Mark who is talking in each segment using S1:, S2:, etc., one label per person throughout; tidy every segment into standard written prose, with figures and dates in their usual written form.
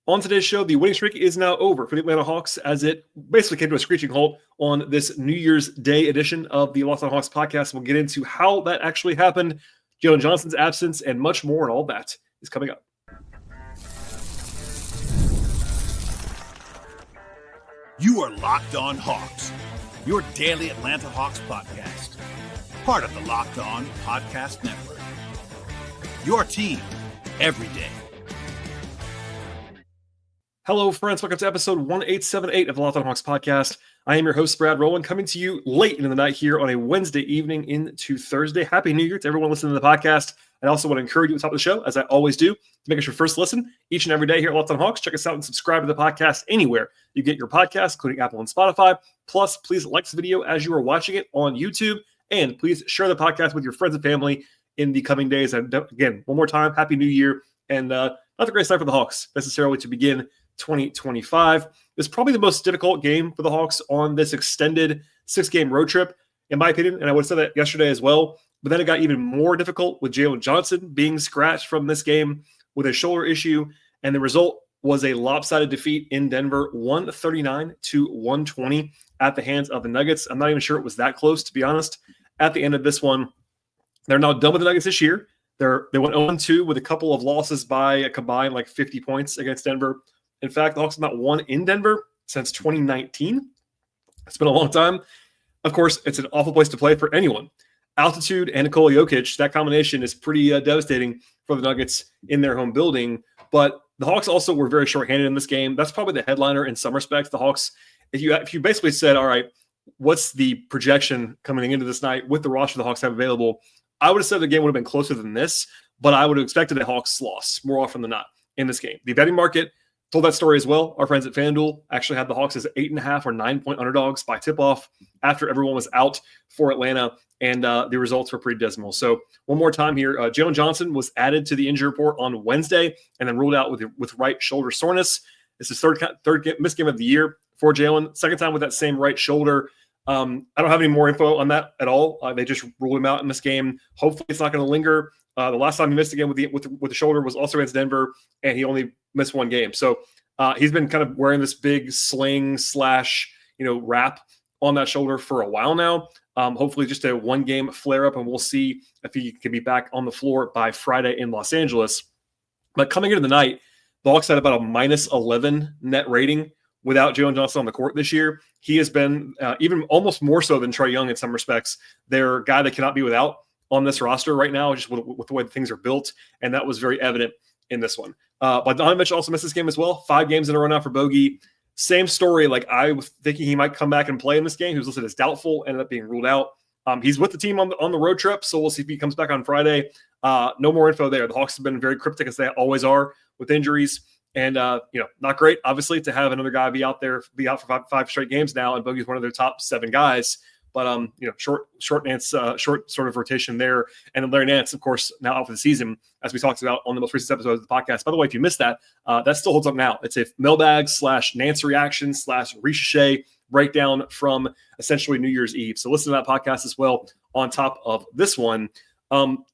S1: On today's show, the winning streak is now over for the Atlanta Hawks as it basically came to a screeching halt on this New Year's Day edition of the Locked On Hawks podcast. We'll get into how that actually happened, Jalen Johnson's absence, and much more, and all that is coming up.
S2: You are Locked On Hawks, your daily Atlanta Hawks podcast. Part of the Locked On Podcast Network. Your team every day.
S1: Hello, friends. Welcome to episode 1878 of the Locked On Hawks podcast. I am your host, Rowland, coming to you late in the night here on a Wednesday evening into Thursday. Happy New Year to everyone listening to the podcast. I also want to encourage you at the top of the show, as I always do, to make us your first listen each and every day here at Locked On Hawks. Check us out and subscribe to the podcast anywhere you get your podcasts, including Apple and Spotify. Plus, please like this video as you are watching it on YouTube, and please share the podcast with your friends and family in the coming days. And again, one more time, Happy New Year, and not the greatest time for the Hawks necessarily to begin 2025. It's probably the most difficult game for the Hawks on this extended 6-game road trip, in my opinion, and I would have said that yesterday as well. But then it got even more difficult with Jalen Johnson being scratched from this game with a shoulder issue, and the result was a lopsided defeat in Denver, 139-120 at the hands of the Nuggets. I'm not even sure it was that close, to be honest. At the end of this one, they're now done with the Nuggets this year. They went 0-2 with a couple of losses by a combined like 50 points against Denver. In fact, the Hawks have not won in Denver since 2019. It's been a long time. Of course, it's an awful place to play for anyone. Altitude and Nikola Jokic, that combination is pretty devastating for the Nuggets in their home building. But the Hawks also were very shorthanded in this game. That's probably the headliner in some respects. The Hawks, if you basically said, all right, what's the projection coming into this night with the roster the Hawks have available, I would have said the game would have been closer than this, but I would have expected a Hawks loss more often than not in this game. The betting market told that story as well. Our friends at FanDuel actually had the Hawks as 8.5 or 9-point underdogs by tip-off after everyone was out for Atlanta, and the results were pretty dismal. So one more time here, Jalen Johnson was added to the injury report on Wednesday and then ruled out with right shoulder soreness. It's his third missed game of the year for Jalen. Second time with that same right shoulder. I don't have any more info on that at all. They just ruled him out in this game. Hopefully it's not going to linger. The last time he missed again with the shoulder was also against Denver, and he only missed one game. So he's been kind of wearing this big sling / wrap on that shoulder for a while now. Hopefully just a one-game flare-up, and we'll see if he can be back on the floor by Friday in Los Angeles. But coming into the night, the Hawks had about a -11 net rating without Jalen Johnson on the court this year. He has been even almost more so than Trae Young in some respects. They're a guy that cannot be without on this roster right now, just with the way things are built, and that was very evident in this one. But Donovan also missed this game as well. 5 games in a row now for Bogey. Same story. Like, I was thinking he might come back and play in this game. He was listed as doubtful, ended up being ruled out. He's with the team on the road trip, so we'll see if he comes back on Friday. No more info there. The Hawks have been very cryptic, as they always are with injuries. And, not great, obviously, to have another guy be out for five straight games now, and Bogey's one of their top 7 guys. But, short sort of rotation there. And then Larry Nance, of course, now out for the season, as we talked about on the most recent episode of the podcast. By the way, if you missed that, that still holds up now. It's a mailbag / Nance reaction / ricochet breakdown from essentially New Year's Eve. So listen to that podcast as well on top of this one.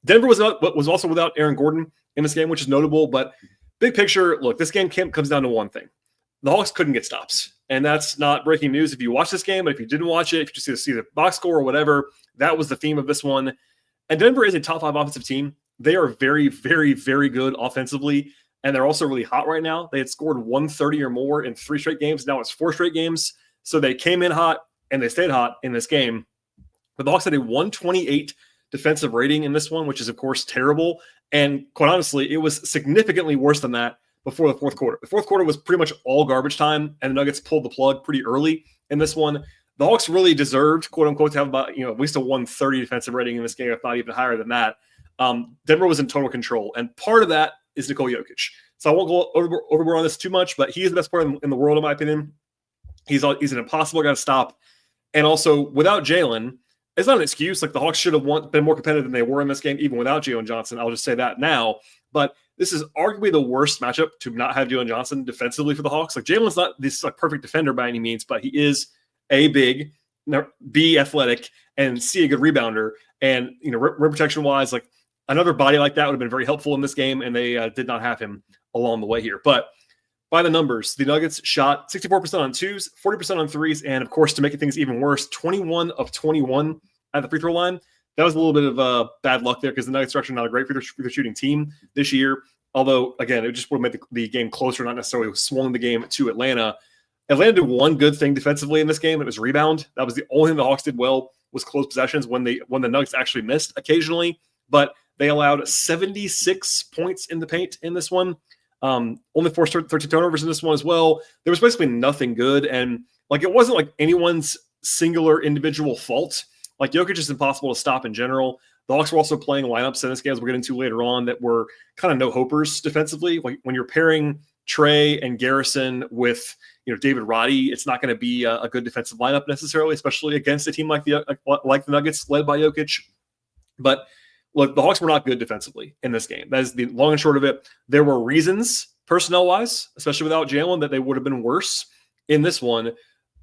S1: Denver was also without Aaron Gordon in this game, which is notable. But big picture, look, this game comes down to one thing. The Hawks couldn't get stops. And that's not breaking news if you watch this game, but if you didn't watch it, if you just see the box score or whatever, that was the theme of this one. And Denver is a top 5 offensive team. They are very, very, very good offensively, and they're also really hot right now. They had scored 130 or more in 3 straight games. Now it's 4 straight games. So they came in hot, and they stayed hot in this game. But the Hawks had a 128 defensive rating in this one, which is, of course, terrible. And quite honestly, it was significantly worse than that before the fourth quarter. The fourth quarter was pretty much all garbage time, and the Nuggets pulled the plug pretty early in this one. The Hawks really deserved, quote unquote, to have about at least a 130 defensive rating in this game, if not even higher than that. Denver was in total control, and part of that is Nikola Jokic. So I won't go overboard on this too much, but he is the best player in the world, in my opinion. He's an impossible guy to stop, and also without Jalen, it's not an excuse. Like, the Hawks should have been more competitive than they were in this game, even without Jalen Johnson. I'll just say that now. But this is arguably the worst matchup to not have Jalen Johnson defensively for the Hawks. Like, Jalen's not this perfect defender by any means, but he is A, big, B, athletic, and C, a good rebounder. And, rim protection wise, like, another body like that would have been very helpful in this game, and they did not have him along the way here. But by the numbers, the Nuggets shot 64% on twos, 40% on threes, and of course, to make things even worse, 21 of 21 at the free throw line. That was a little bit of bad luck there because the Nuggets are actually not a great free throw shooting team this year. Although, again, it just would have made the game closer, not necessarily swung the game to Atlanta. Atlanta did one good thing defensively in this game. It was rebound. That was the only thing the Hawks did well, was close possessions when the Nuggets actually missed occasionally. But they allowed 76 points in the paint in this one. Only forced 13 turnovers in this one as well. There was basically nothing good. And like, it wasn't like anyone's singular individual fault. Like, Jokic is impossible to stop in general. The Hawks were also playing lineups in this game, as we'll get into later on, that were kind of no-hopers defensively. Like, when you're pairing Trae and Garrison with, David Roddy, it's not going to be a good defensive lineup necessarily, especially against a team like the Nuggets led by Jokic. But look, the Hawks were not good defensively in this game. That is the long and short of it. There were reasons, personnel-wise, especially without Jalen, that they would have been worse in this one.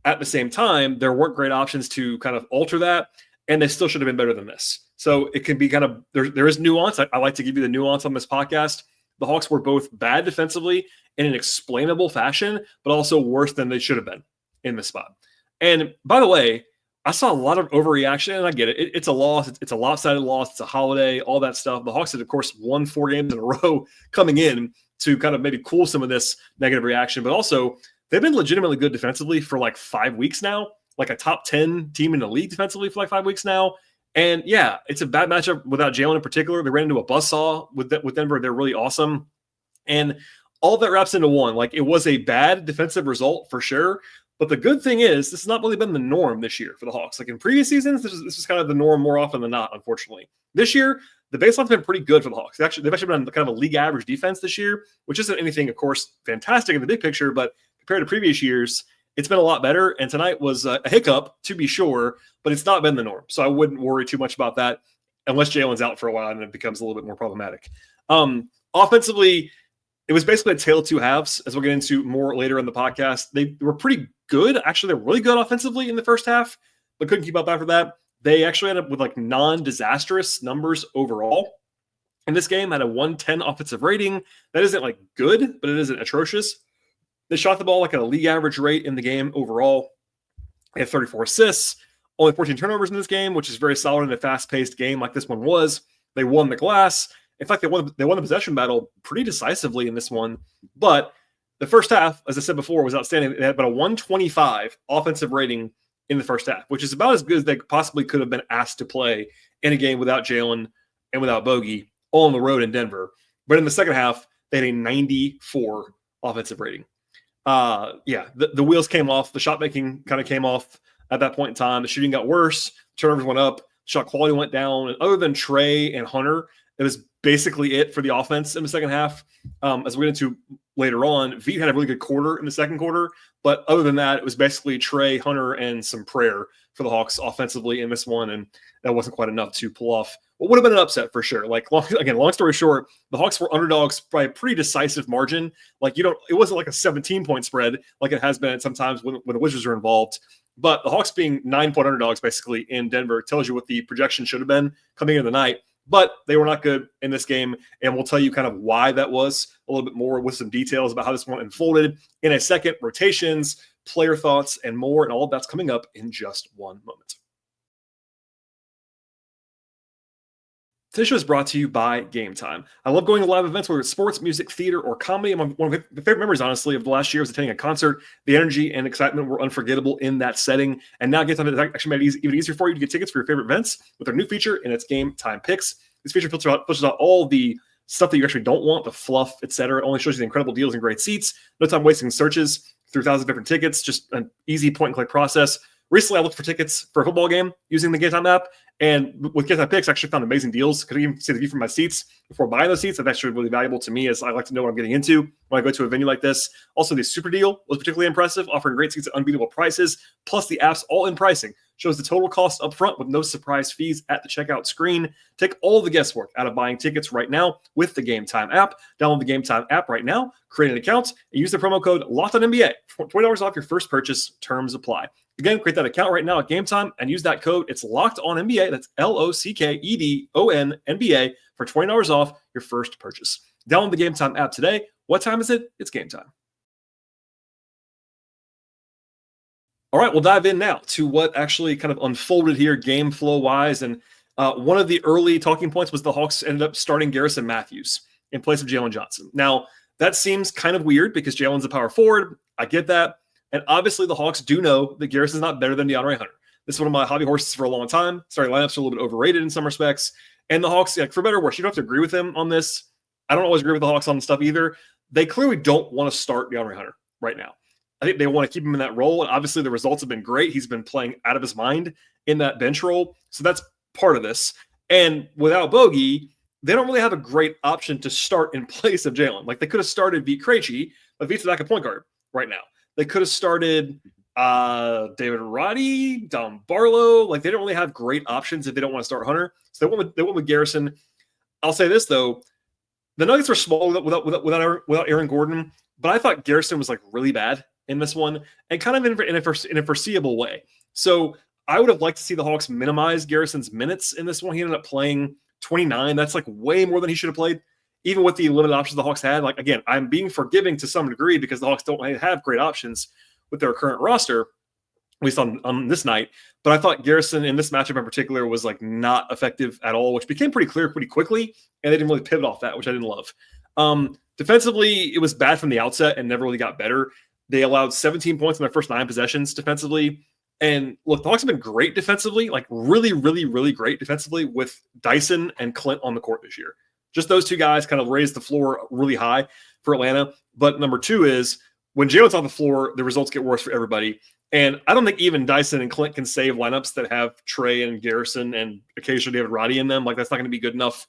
S1: At the same time, there weren't great options to kind of alter that, and they still should have been better than this. So it can be kind of, there is nuance. I like to give you the nuance on this podcast. The Hawks were both bad defensively in an explainable fashion, but also worse than they should have been in this spot. And by the way, I saw a lot of overreaction, and I get it. It's a loss. It's a lopsided loss. It's a holiday, all that stuff. The Hawks had, of course, won 4 games in a row coming in to kind of maybe cool some of this negative reaction. But also, they've been legitimately good defensively for like 5 weeks now, like a top 10 team in the league defensively for like 5 weeks now. And yeah, it's a bad matchup without Jalen in particular. They ran into a buzzsaw with Denver. They're really awesome. And all that wraps into one. Like, it was a bad defensive result for sure. But the good thing is, this has not really been the norm this year for the Hawks. Like in previous seasons, this is kind of the norm more often than not, unfortunately. This year, the baseline's been pretty good for the Hawks. They've actually been kind of a league average defense this year, which isn't anything, of course, fantastic in the big picture, but compared to previous years, it's been a lot better. And tonight was a hiccup, to be sure, but it's not been the norm. So I wouldn't worry too much about that unless Jalen's out for a while and it becomes a little bit more problematic. Offensively, it was basically a tale of two halves, as we'll get into more later in the podcast. They were pretty good. Actually, they're really good offensively in the first half, but couldn't keep up after that. They actually ended up with like non-disastrous numbers overall. In this game, had a 110 offensive rating. That isn't like good, but it isn't atrocious. They shot the ball like at a league average rate in the game overall. They had 34 assists, only 14 turnovers in this game, which is very solid in a fast-paced game like this one was. They won the glass. In fact, they won the possession battle pretty decisively in this one. But the first half, as I said before, was outstanding. They had about a 125 offensive rating in the first half, which is about as good as they possibly could have been asked to play in a game without Jalen and without Bogey, all on the road in Denver. But in the second half, they had a 94 offensive rating. The wheels came off. The shot making kind of came off at that point in time. The shooting got worse. Turnovers went up. Shot quality went down. And other than Trae and Hunter, it was basically it for the offense in the second half. As we get into later on, Veit had a really good quarter in the second quarter. But other than that, it was basically Trae, Hunter, and some prayer for the Hawks offensively in this one. And that wasn't quite enough to pull off what would have been an upset for sure. Like, long story short, the Hawks were underdogs by a pretty decisive margin. Like, it wasn't like a 17-point spread like it has been sometimes when the Wizards are involved. But the Hawks being 9-point underdogs basically in Denver tells you what the projection should have been coming into the night. But they were not good in this game, and we'll tell you kind of why that was a little bit more with some details about how this one unfolded in a second. Rotations, player thoughts, and more, and all of that's coming up in just one moment. Today's show is brought to you by Game Time. I love going to live events, whether it's sports, music, theater, or comedy. One of my favorite memories, honestly, of the last year was attending a concert. The energy and excitement were unforgettable in that setting. And now Game Time has actually made it even easier for you to get tickets for your favorite events with their new feature, and it's Game Time Picks. This feature filters out all the stuff that you actually don't want, the fluff, etc. It only shows you the incredible deals and great seats. No time wasting searches through thousands of different tickets. Just an easy point-and-click process. Recently, I looked for tickets for a football game using the Game Time app, and with Game Time Picks, I actually found amazing deals. Could even see the view from my seats before buying those seats. That's actually really valuable to me, as I like to know what I'm getting into when I go to a venue like this. Also, the super deal was particularly impressive, offering great seats at unbeatable prices, plus the app's all-in pricing. Shows the total cost up front with no surprise fees at the checkout screen. Take all the guesswork out of buying tickets right now with the Game Time app. Download the Game Time app right now, create an account, and use the promo code LOCKEDONNBA for $20 off your first purchase. Terms apply. Again, create that account right now at Game Time and use that code. It's LOCKEDONNBA. That's LOCKEDONNBA for $20 off your first purchase. Download the Game Time app today. What time is it? It's game time. All right, we'll dive in now to what actually kind of unfolded here game flow wise. And one of the early talking points was the Hawks ended up starting Garrison Matthews in place of Jalen Johnson. Now, that seems kind of weird because Jalen's a power forward. I get that. And obviously the Hawks do know that Garrison's not better than DeAndre Hunter. This is one of my hobby horses for a long time. Starting lineups are a little bit overrated in some respects. And the Hawks, like, for better or worse, you don't have to agree with him on this. I don't always agree with the Hawks on stuff either. They clearly don't want to start DeAndre Hunter right now. I think they want to keep him in that role. And obviously the results have been great. He's been playing out of his mind in that bench role. So that's part of this. And without Bogey, they don't really have a great option to start in place of Jalen. Like, they could have started Vit Krejci, but Vit's back at point guard right now. They could have started David Roddy, Dom Barlow. Like, they don't really have great options if they don't want to start Hunter. So they went with Garrison. I'll say this, though. The Nuggets were small without Aaron Gordon, but I thought Garrison was like really bad in this one, and kind of in a foreseeable way. So I would have liked to see the Hawks minimize Garrison's minutes in this one. He ended up playing 29. That's like way more than he should have played, even with the limited options the Hawks had. Like, again, I'm being forgiving to some degree because the Hawks don't have great options with their current roster, at least on this night. But I thought Garrison in this matchup in particular was like not effective at all, which became pretty clear pretty quickly, and they didn't really pivot off that, which I didn't love. Defensively, it was bad from the outset and never really got better. They allowed 17 points in their first 9 possessions defensively. And look, the Hawks have been great defensively, like really, really, really great defensively with Dyson and Clint on the court this year. Just those two guys kind of raised the floor really high for Atlanta. But number two is when Jalen's on the floor, the results get worse for everybody. And I don't think even Dyson and Clint can save lineups that have Trae and Garrison and occasionally David Roddy in them. Like, that's not going to be good enough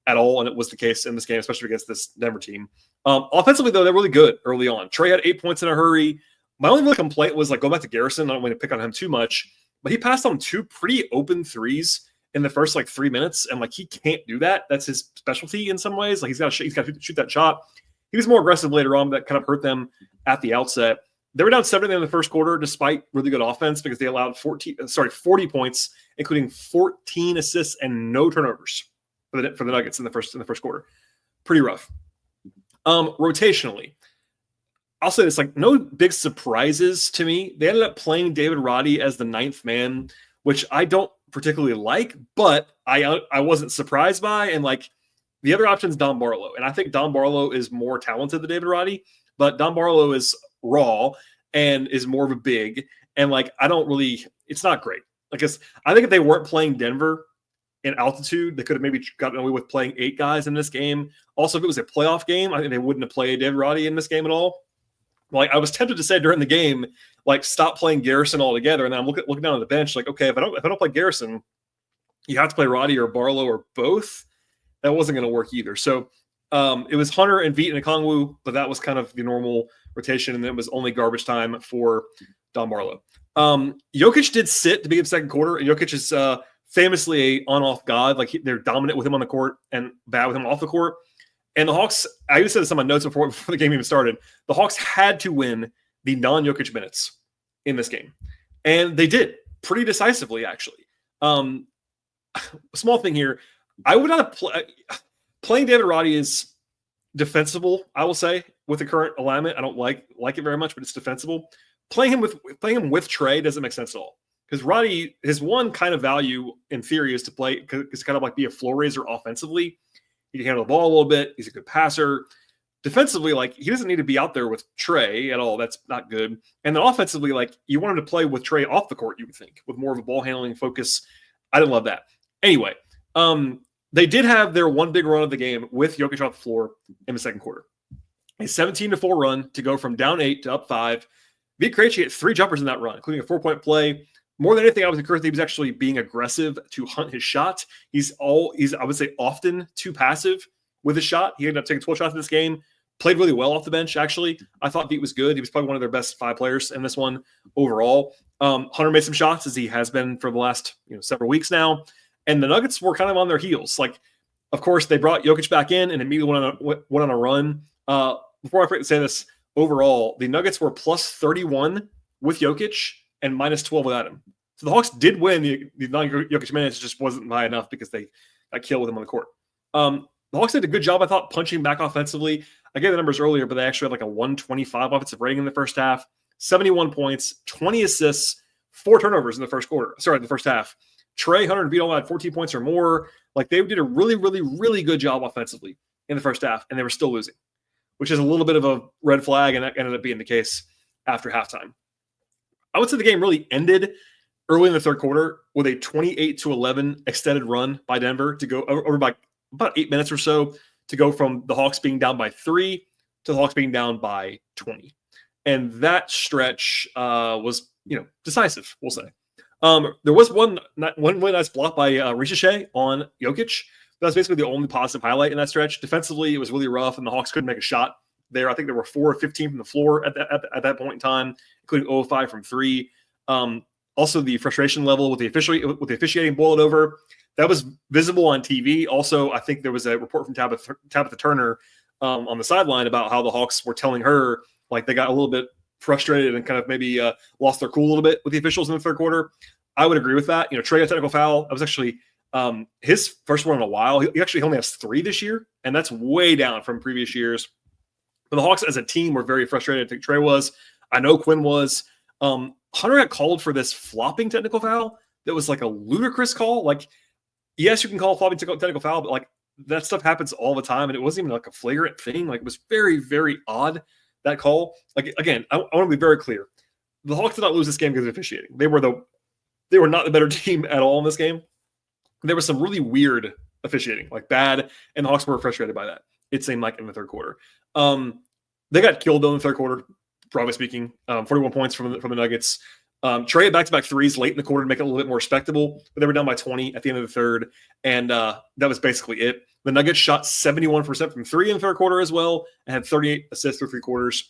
S1: at all. And it was the case in this game, especially against this Denver team. Offensively, though, they're really good early on. Trae had 8 points in a hurry. My only really complaint was, like, going back to Garrison. I don't want to pick on him too much, but he passed on 2 pretty open threes in the first, 3 minutes. And, he can't do that. That's his specialty in some ways. Like, he's got to shoot that shot. He was more aggressive later on, but that kind of hurt them at the outset. They were down 7 in the first quarter, despite really good offense, because they allowed 40 points, including 14 assists and no turnovers for the Nuggets in the first quarter. Pretty rough. Rotationally, I'll say this, no big surprises to me. They ended up playing David Roddy as the 9th man, which I don't particularly like, but I wasn't surprised by. And the other option is Dom Barlow. And I think Dom Barlow is more talented than David Roddy, but Dom Barlow is raw and is more of a big. And it's not great. I think if they weren't playing Denver in altitude, they could have maybe gotten away with playing 8 guys in this game. Also, if it was a playoff game, I think they wouldn't have played David Roddy in this game at all. I was tempted to say during the game, stop playing Garrison altogether. And then I'm looking down on the bench, okay, if I don't play Garrison, you have to play Roddy or Barlow or both. That wasn't going to work either. So it was Hunter and Vit and Okongwu, but that was kind of the normal rotation, and it was only garbage time for Dom Barlow. Jokic did sit to begin the second quarter, and Jokic is famously a on-off god. They're dominant with him on the court and bad with him off the court. And the Hawks, I even said this on my notes before the game even started, the Hawks had to win the non-Jokic minutes in this game. And they did pretty decisively, actually. Small thing here. I would not have playing David Roddy is defensible, I will say, with the current alignment. I don't like it very much, but it's defensible. Playing him with Trae doesn't make sense at all. Because Roddy, his one kind of value in theory is to play, is kind of be a floor raiser offensively. He can handle the ball a little bit. He's a good passer. Defensively, he doesn't need to be out there with Trae at all. That's not good. And then offensively, you want him to play with Trae off the court, you would think, with more of a ball handling focus. I didn't love that. Anyway, they did have their one big run of the game with Jokic off the floor in the second quarter. A 17-4 run to go from down 8 to up 5. Vit Krejci hit 3 jumpers in that run, including a 4-point play. More than anything, I was encouraged that he was actually being aggressive to hunt his shot. He's I would say often too passive with his shot. He ended up taking 12 shots in this game. Played really well off the bench, actually. I thought Vit was good. He was probably one of their best 5 players in this one overall. Hunter made some shots, as he has been for the last several weeks now. And the Nuggets were kind of on their heels. Of course, they brought Jokic back in and immediately went on a run. Before I forget to say this, overall, the Nuggets were plus 31 with Jokic and minus 12 without him. So the Hawks did win the non-Jokic minutes. It just wasn't high enough because they got killed with him on the court. The Hawks did a good job, I thought, punching back offensively. I gave the numbers earlier, but they actually had a 125 offensive rating in the first half. 71 points, 20 assists, 4 turnovers in the first half. Trae, Hunter, and Vito had 14 points or more. Like, they did a really, really, really good job offensively in the first half, and they were still losing, which is a little bit of a red flag, and that ended up being the case after halftime. I would say the game really ended early in the third quarter with a 28-11 extended run by Denver to go over by about 8 minutes or so to go from the Hawks being down by 3 to the Hawks being down by 20. And that stretch was, decisive, we'll say. There was one really nice block by Ricochet on Jokic. That was basically the only positive highlight in that stretch. Defensively, it was really rough, and the Hawks couldn't make a shot there. I think there were 4 of 15 from the floor at that point in time, including 0 of 5 from 3. Also, the frustration level with the officiating boiled over. That was visible on TV. Also, I think there was a report from Tabitha Turner on the sideline about how the Hawks were telling her, like, they got a little bit frustrated and kind of maybe lost their cool a little bit with the officials in the third quarter. I would agree with that. Trae, a technical foul. That was actually his first one in a while. He actually only has 3 this year, and that's way down from previous years. But the Hawks as a team were very frustrated. I think Trae was. I know Quinn was. Hunter got called for this flopping technical foul that was like a ludicrous call. Like, yes, you can call a flopping technical foul, but like that stuff happens all the time, and it wasn't even like a flagrant thing. Like, it was very, very odd, that call. Like, again, I want to be very clear. The Hawks did not lose this game because of officiating. They were not the better team at all in this game. There was some really weird officiating, like bad, and the Hawks were frustrated by that. It seemed like in the third quarter. They got killed though in the third quarter, broadly speaking. 41 points from the Nuggets. Trae had back-to-back threes late in the quarter to make it a little bit more respectable, but they were down by 20 at the end of the third, and that was basically it. The Nuggets shot 71% from 3 in the third quarter as well, and had 38 assists through 3 quarters.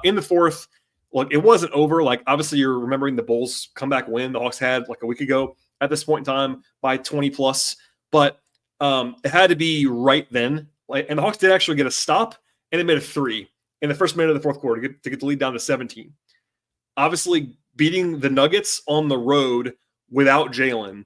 S1: In the fourth, look, it wasn't over. Like, obviously, you're remembering the Bulls' comeback win the Hawks had like a week ago at this point in time by 20+, but it had to be right then. And the Hawks did actually get a stop, and they made a 3 in the first minute of the fourth quarter to get the lead down to 17. Obviously, beating the Nuggets on the road without Jalen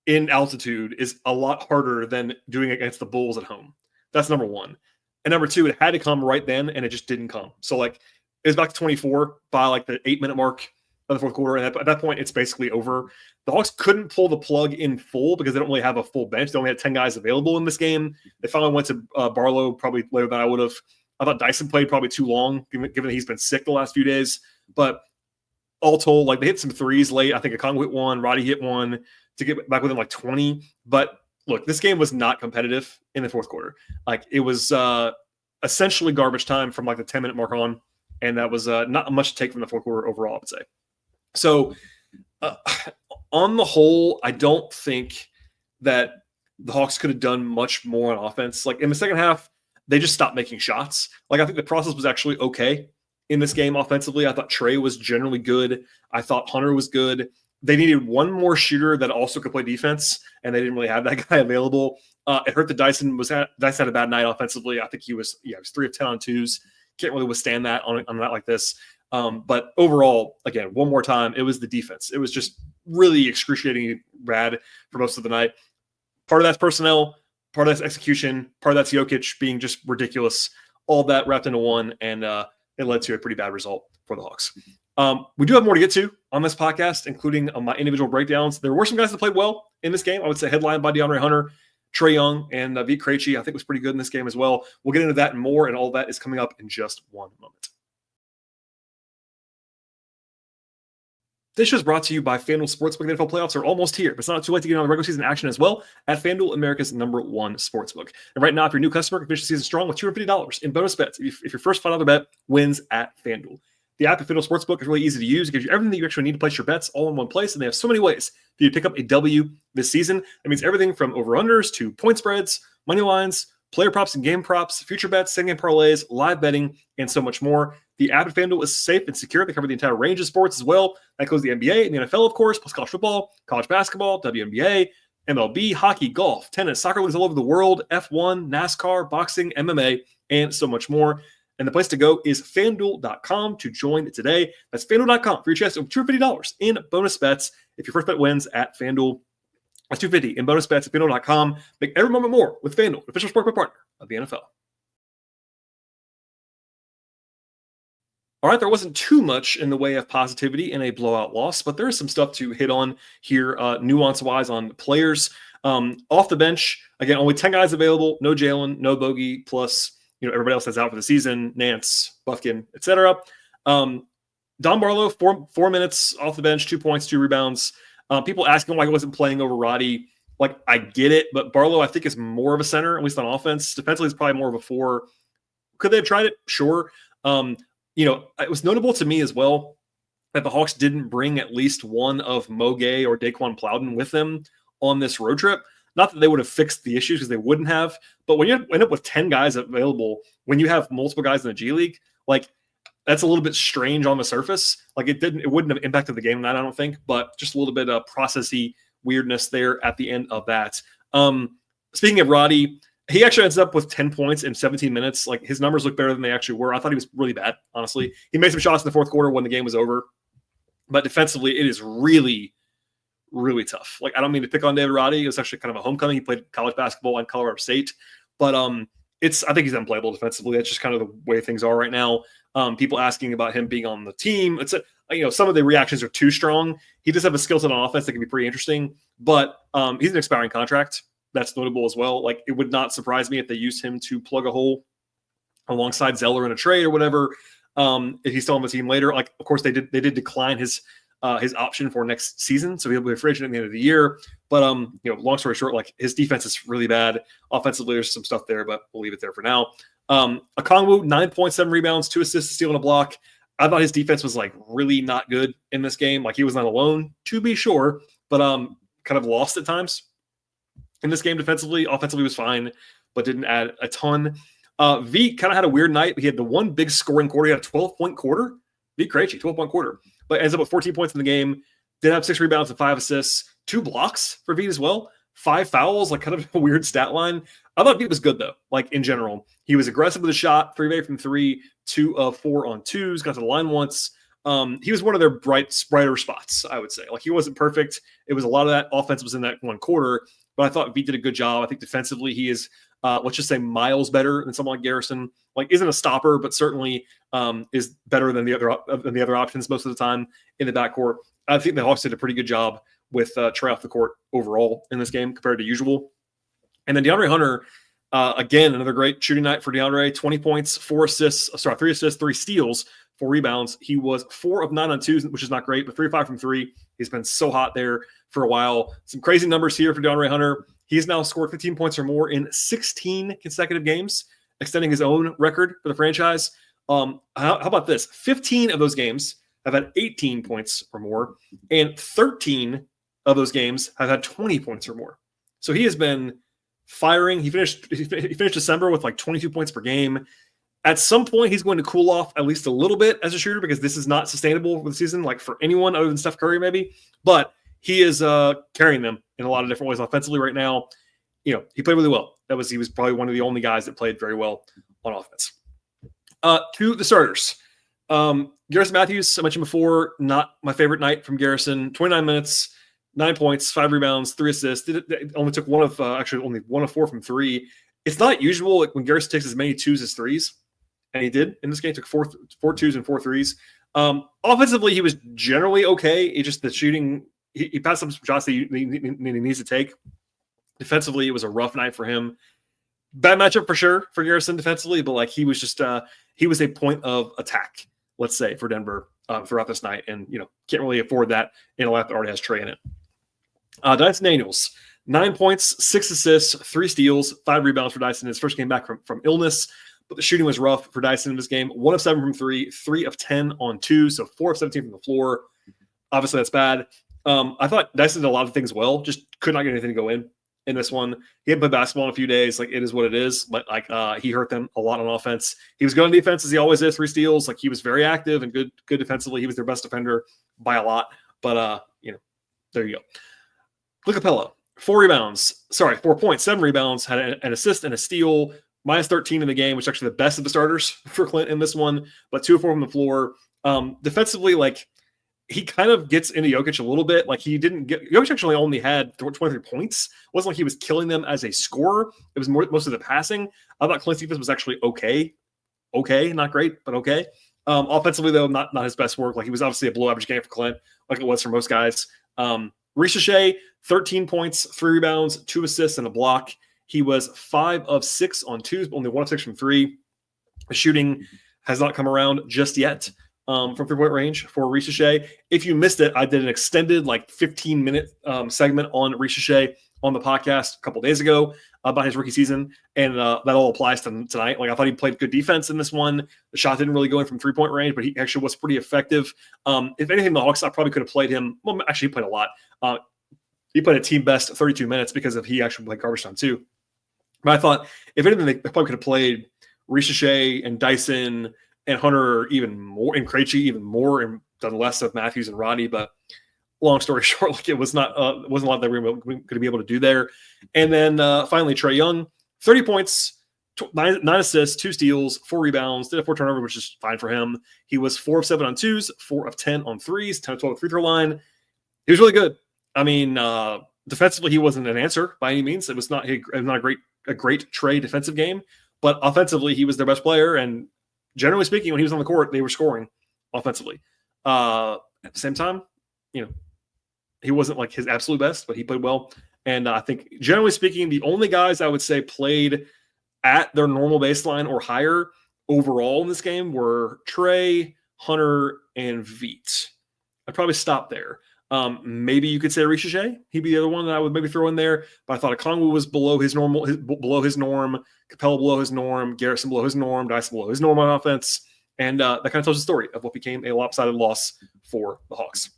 S1: in altitude is a lot harder than doing it against the Bulls at home. That's number one. And number two, it had to come right then, and it just didn't come. So, like, it was back to 24 by, like, the 8-minute mark of the fourth quarter, and at that point, it's basically over. The Hawks couldn't pull the plug in full because they don't really have a full bench. They only had 10 guys available in this game. They finally went to Barlow probably later than I would have. I thought Dyson played probably too long, given that he's been sick the last few days. But all told, like, they hit some threes late. I think Okongwu hit one, Roddy hit one to get back within like 20. But look, this game was not competitive in the fourth quarter. Like, it was essentially garbage time from like the 10-minute mark on, and that was not much to take from the fourth quarter overall, I would say. So on the whole, I don't think that the Hawks could have done much more on offense. Like, in the second half, they just stopped making shots. Like, I think the process was actually okay in this game offensively. I thought Trae was generally good. I thought Hunter was good. They needed one more shooter that also could play defense, and they didn't really have that guy available. It hurt that Dyson had a bad night offensively. I think he was 3 of 10 on twos. Can't really withstand that on a night like this. But overall, again, one more time, it was the defense. It was just really excruciatingly bad for most of the night. Part of that's personnel, part of that's execution, part of that's Jokic being just ridiculous. All that wrapped into one, and it led to a pretty bad result for the Hawks. We do have more to get to on this podcast, including my individual breakdowns. There were some guys that played well in this game. I would say headlined by DeAndre Hunter, Trae Young, and Vit Krejci, I think, was pretty good in this game as well. We'll get into that and more, and all that is coming up in just one moment. This show is brought to you by FanDuel Sportsbook. The NFL playoffs are almost here, but it's not too late to get on the regular season action as well at FanDuel, America's #1 sportsbook. And right now, if you're a new customer, you can finish the season strong with $250 in bonus bets if your first $5 bet wins at FanDuel. The app at FanDuel Sportsbook is really easy to use. It gives you everything that you actually need to place your bets all in one place, and they have so many ways for you to pick up a W this season. That means everything from over-unders to point spreads, money lines, player props and game props, future bets, same-game parlays, live betting, and so much more. The app at FanDuel is safe and secure. They cover the entire range of sports as well. That includes the NBA and the NFL, of course, plus college football, college basketball, WNBA, MLB, hockey, golf, tennis, soccer leagues all over the world, F1, NASCAR, boxing, MMA, and so much more. And the place to go is FanDuel.com to join today. That's FanDuel.com for your chance of $250 in bonus bets if your first bet wins at FanDuel. That's $250 in bonus bets at FanDuel.com. Make every moment more with FanDuel, official sportsbook partner of the NFL. All right, there wasn't too much in the way of positivity in a blowout loss, but there is some stuff to hit on here, nuance-wise on players. Off the bench, again, only 10 guys available, no Jalen, no Bogey, plus everybody else that's out for the season, Nance, Buffkin, etc. Don Barlow, 4 minutes off the bench, 2 points, 2 rebounds. People asking why he wasn't playing over Roddy. Like, I get it, but Barlow, I think, is more of a center, at least on offense. Defensively, he's probably more of a 4. Could they have tried it? Sure. It was notable to me as well that the Hawks didn't bring at least one of Mo Gay or Daquan Plowden with them on this road trip. Not that they would have fixed the issues, because they wouldn't have. But when you end up with 10 guys available, when you have multiple guys in the G League, like, that's a little bit strange on the surface. Like, it wouldn't have impacted the game, I don't think, but just a little bit of processy weirdness there at the end of that. Speaking of Roddy, he actually ends up with 10 points in 17 minutes. Like, his numbers look better than they actually were. I thought he was really bad, honestly. He made some shots in the fourth quarter when the game was over. But defensively, it is really, really tough. Like, I don't mean to pick on David Roddy. It was actually kind of a homecoming. He played college basketball in Colorado State. But I think he's unplayable defensively. That's just kind of the way things are right now. People asking about him being on the team. Some of the reactions are too strong. He does have a skill set on offense that can be pretty interesting. But he's an expiring contract. That's notable as well. Like, it would not surprise me if they used him to plug a hole alongside Zeller in a trade or whatever. If he's still on the team later, like, of course they did decline his option for next season, so he'll be a free agent at the end of the year. But long story short, like, his defense is really bad. Offensively, there's some stuff there, but we'll leave it there for now. Okongwu, 9.7 rebounds, 2 assists, a steal, and a block. I thought his defense was like really not good in this game. Like, he was not alone, to be sure, but kind of lost at times in this game defensively. Offensively was fine, but didn't add a ton. V kind of had a weird night. He had the one big scoring quarter. He had a 12-point quarter. V Krejci, 12-point quarter. But ends up with 14 points in the game. Did have 6 rebounds and 5 assists. 2 blocks for V as well. 5 fouls, like kind of a weird stat line. I thought V was good, though, like in general. He was aggressive with the shot, 3 of 8 from 3, 2 of 4 on 2s, got to the line once. He was one of their brighter spots, I would say. Like, he wasn't perfect. It was a lot of that offense was in that one quarter. But I thought V did a good job. I think defensively he is, let's just say, miles better than someone like Garrison. Like, isn't a stopper, but certainly is better than the other options most of the time in the backcourt. I think the Hawks did a pretty good job with Trae off the court overall in this game compared to usual. And then DeAndre Hunter, again, another great shooting night for DeAndre. 20 points, 3 assists, 3 steals, 4 rebounds. He was 4 of 9 on 2s, which is not great, but 3 of 5 from 3. He's been so hot there for a while. Some crazy numbers here for DeAndre Hunter. He's now scored 15 points or more in 16 consecutive games, extending his own record for the franchise. How about this? 15 of those games have had 18 points or more, and 13 of those games have had 20 points or more. So he has been firing. He finished December with like 22 points per game. At some point, he's going to cool off at least a little bit as a shooter, because this is not sustainable for the season, like for anyone other than Steph Curry, maybe. But he is carrying them in a lot of different ways offensively right now. He played really well. He was probably one of the only guys that played very well on offense. To the starters. Garrison Matthews, I mentioned before, not my favorite night from Garrison. 29 minutes, 9 points, 5 rebounds, 3 assists. Only took only one of 4 from 3. It's not usual, like, when Garrison takes as many 2s as 3s. And he did in this game. Took 4 2s and 4 3s. Offensively, he was generally okay. It just the shooting. He passed up some shots that he needs to take. Defensively, it was a rough night for him. Bad matchup for sure for Garrison defensively, but like, he was just he was a point of attack, let's say, for Denver throughout this night, and can't really afford that in a lineup that already has Trae in it. Dyson Daniels, 9 points, 6 assists, 3 steals, 5 rebounds for Dyson. His first game back from illness. But the shooting was rough for Dyson in this game. 1 of 7 from 3, 3 of 10 on 2, so 4 of 17 from the floor. Obviously, that's bad. I thought Dyson did a lot of things well, just could not get anything to go in this one. He hadn't played basketball in a few days. Like, it is what it is. But like, he hurt them a lot on offense. He was good on defense, as he always is. 3 steals. Like, he was very active and good defensively. He was their best defender by a lot. But there you go. Luke Capella, 4 points, 7 rebounds, had an assist and a steal. Minus 13 in the game, which is actually the best of the starters for Clint in this one, but 2 of 4 from the floor. Defensively, like, he kind of gets into Jokic a little bit. Like, Jokic actually only had 23 points. It wasn't like he was killing them as a scorer. It was most of the passing. I thought Clint's defense was actually okay. Okay, not great, but okay. Offensively, though, not his best work. Like, he was obviously a below average game for Clint, like it was for most guys. Ricochet, 13 points, 3 rebounds, 2 assists, and a block. He was 5 of 6 on twos, but only 1 of 6 from 3. The shooting has not come around just yet from 3-point range for Ricochet. If you missed it, I did an extended, like 15-minute segment on Ricochet on the podcast a couple days ago about his rookie season, and that all applies to tonight. Like, I thought he played good defense in this one. The shot didn't really go in from 3-point range, but he actually was pretty effective. If anything, the Hawks, I probably could have played him. Well, actually, he played a lot. He played a team best 32 minutes because he actually played garbage time too. But I thought, if anything, they probably could have played Ricochet and Dyson and Hunter even more, and Krejci even more, and done less of Matthews and Roddy. But long story short, like, it wasn't a lot that we were going to be able to do there. And then finally, Trae Young, 30 points, 9 assists, 2 steals, 4 rebounds, did a 4 turnover, which is fine for him. He was 4 of 7 on twos, 4 of 10 on threes, 10 of 12 free throw line. He was really good. I mean, defensively, he wasn't an answer by any means. It was not a great Trae defensive game, but offensively, he was their best player. And generally speaking, when he was on the court, they were scoring offensively. At the same time, he wasn't like his absolute best, but he played well. And I think, generally speaking, the only guys I would say played at their normal baseline or higher overall in this game were Trae, Hunter, and Veet. I'd probably stop there. Maybe you could say Ricochet. He'd be the other one that I would maybe throw in there. But I thought Okongwu was below his norm, Capella below his norm, Garrison below his norm, Dyson below his norm on offense. And that kind of tells the story of what became a lopsided loss for the Hawks.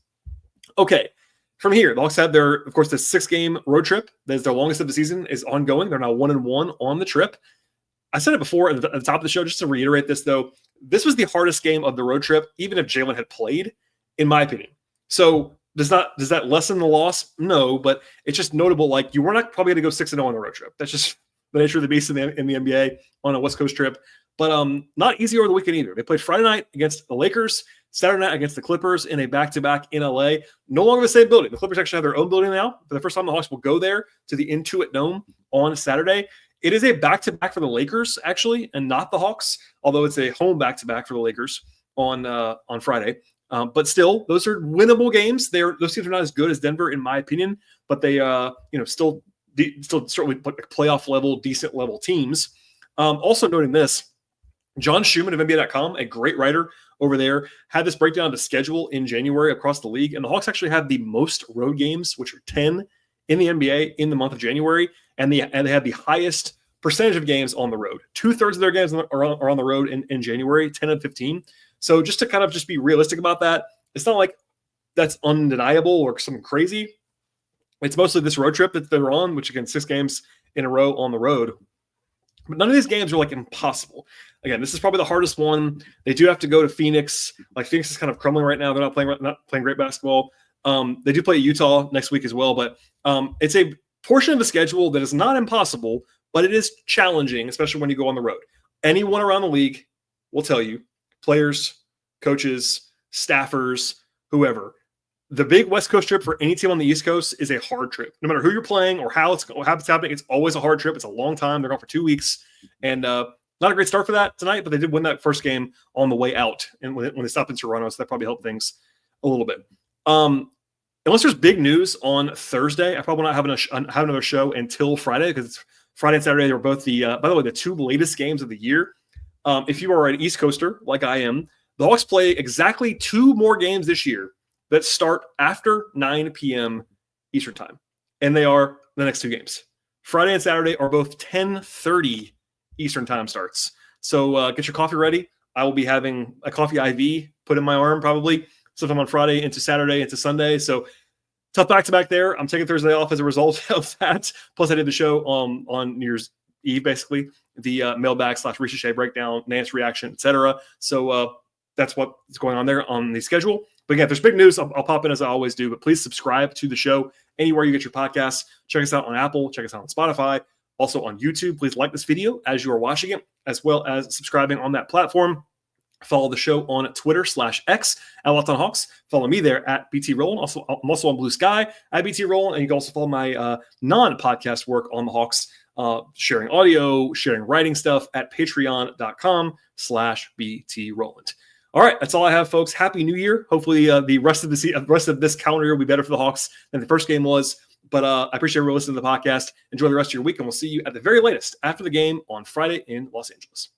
S1: Okay, from here, the Hawks had the 6-game road trip. That is their longest of the season, is ongoing. They're now 1-1 on the trip. I said it before at the top of the show, just to reiterate this, though. This was the hardest game of the road trip, even if Jalen had played, in my opinion. So does that lessen the loss? No, but it's just notable. Like, you were not probably going to go 6-0 on the road trip. That's just the nature of the beast in the NBA on a West Coast trip. But not easy over the weekend either. They played Friday night against the Lakers, Saturday night against the Clippers in a back-to-back in LA. No longer the same building. The Clippers actually have their own building now. For the first time, the Hawks will go there to the Intuit Dome on Saturday. It is a back-to-back for the Lakers, actually, and not the Hawks, although it's a home back-to-back for the Lakers on Friday. But still, those are winnable games. Those teams are not as good as Denver, in my opinion, but they still certainly playoff level, decent level teams. Also noting this, John Schumann of NBA.com, a great writer over there, had this breakdown to schedule in January across the league, and the Hawks actually have the most road games, which are 10 in the NBA in the month of January, and they have the highest percentage of games on the road. 2/3 of their games are on the road in January, 10 and 15. So just to kind of just be realistic about that, it's not like that's undeniable or something crazy. It's mostly this road trip that they're on, which, again, 6 games in a row on the road. But none of these games are like impossible. Again, this is probably the hardest one. They do have to go to Phoenix. Like, Phoenix is kind of crumbling right now. They're not playing great basketball. They do play Utah next week as well. But it's a portion of the schedule that is not impossible, but it is challenging, especially when you go on the road. Anyone around the league will tell you, players, coaches, staffers, whoever, the big West Coast trip for any team on the East Coast is a hard trip. No matter who you're playing or how it's happening, it's always a hard trip. It's a long time. They're gone for 2 weeks. And not a great start for that tonight, but they did win that first game on the way out. And when they stopped in Toronto, so that probably helped things a little bit. Unless there's big news on Thursday, I probably will not have another show until Friday, because it's Friday and Saturday. They were both by the way, the 2 latest games of the year. If you are an East Coaster like I am, the Hawks play exactly 2 more games this year that start after 9 p.m. Eastern time. And they are the next 2 games. Friday and Saturday are both 10:30 Eastern time starts. So get your coffee ready. I will be having a coffee IV put in my arm probably sometime on Friday into Saturday into Sunday. So tough back-to-back there. I'm taking Thursday off as a result of that. Plus, I did the show on New Year's Eve, basically, the mailbag / Ricochet breakdown, Nance reaction, etc. So that's what's going on there on the schedule. But again, if there's big news, I'll pop in as I always do. But please subscribe to the show anywhere you get your podcasts. Check us out on Apple. Check us out on Spotify. Also on YouTube. Please like this video as you are watching it, as well as subscribing on that platform. Follow the show on Twitter /X at Locked On Hawks. Follow me there at BT Rowland. I'm also on Blue Sky at BT Rowland. And you can also follow my non-podcast work on the Hawks, sharing audio, sharing writing stuff at patreon.com/BT Rowland. All right, that's all I have, folks. Happy New Year. Hopefully the rest of this calendar year will be better for the Hawks than the first game was. But I appreciate everyone listening to the podcast. Enjoy the rest of your week, and we'll see you at the very latest after the game on Friday in Los Angeles.